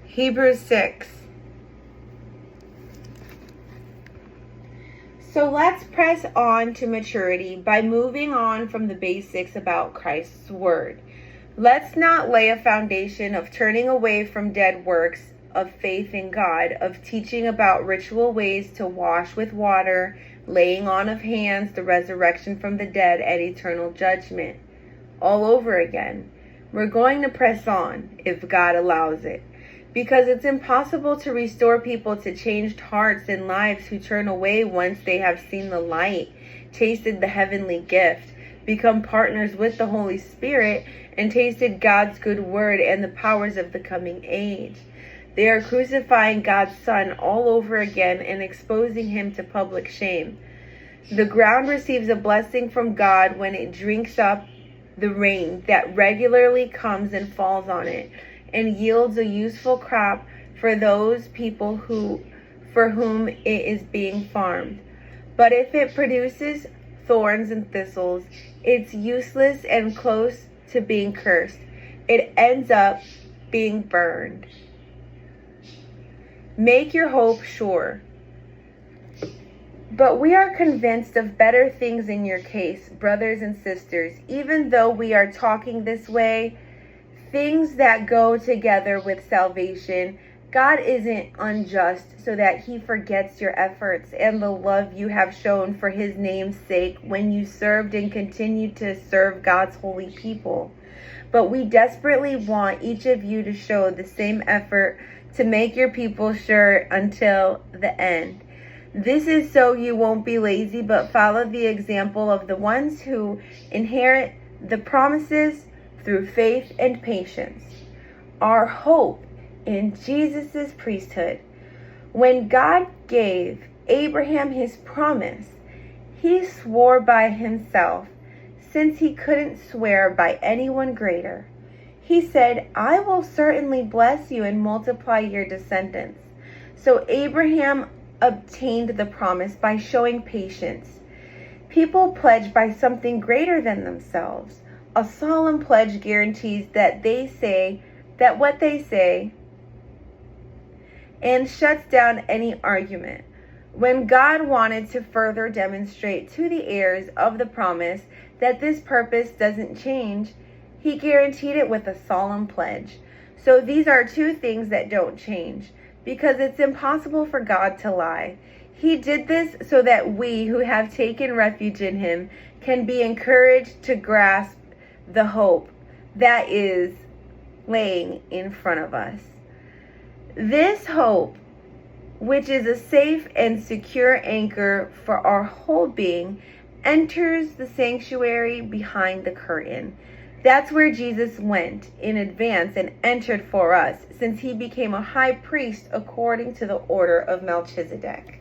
Hebrews 6. So let's press on to maturity by moving on from the basics about Christ's word. Let's not lay a foundation of turning away from dead works of faith in God, of teaching about ritual ways to wash with water, laying on of hands, the resurrection from the dead, and eternal judgment. All over again. We're going to press on, if God allows it, because it's impossible to restore people to changed hearts and lives who turn away once they have seen the light, tasted the heavenly gift, become partners with the Holy Spirit, and tasted God's good word and the powers of the coming age. They are crucifying God's Son all over again and exposing him to public shame. The ground receives a blessing from God when it drinks up the rain that regularly comes and falls on it, and yields a useful crop for those people for whom it is being farmed. But if it produces thorns and thistles, it's useless and close to being cursed. It ends up being burned. Make your hope sure. But we are convinced of better things in your case, brothers and sisters, even though we are talking this way, things that go together with salvation. God isn't unjust so that he forgets your efforts and the love you have shown for his name's sake when you served and continued to serve God's holy people. But we desperately want each of you to show the same effort to make your people sure until the end. This is so you won't be lazy, but follow the example of the ones who inherit the promises through faith and patience. Our hope in Jesus' priesthood. When God gave Abraham his promise, he swore by himself, since he couldn't swear by anyone greater. He said, "I will certainly bless you and multiply your descendants." So Abraham obtained the promise by showing patience. People pledge by something greater than themselves. A solemn pledge guarantees that what they say and shuts down any argument. When God wanted to further demonstrate to the heirs of the promise that this purpose doesn't change, he guaranteed it with a solemn pledge. So these are two things that don't change, because it's impossible for God to lie. He did this so that we who have taken refuge in him can be encouraged to grasp the hope that is laying in front of us. This hope, which is a safe and secure anchor for our whole being, enters the sanctuary behind the curtain. That's where Jesus went in advance and entered for us, since he became a high priest according to the order of Melchizedek.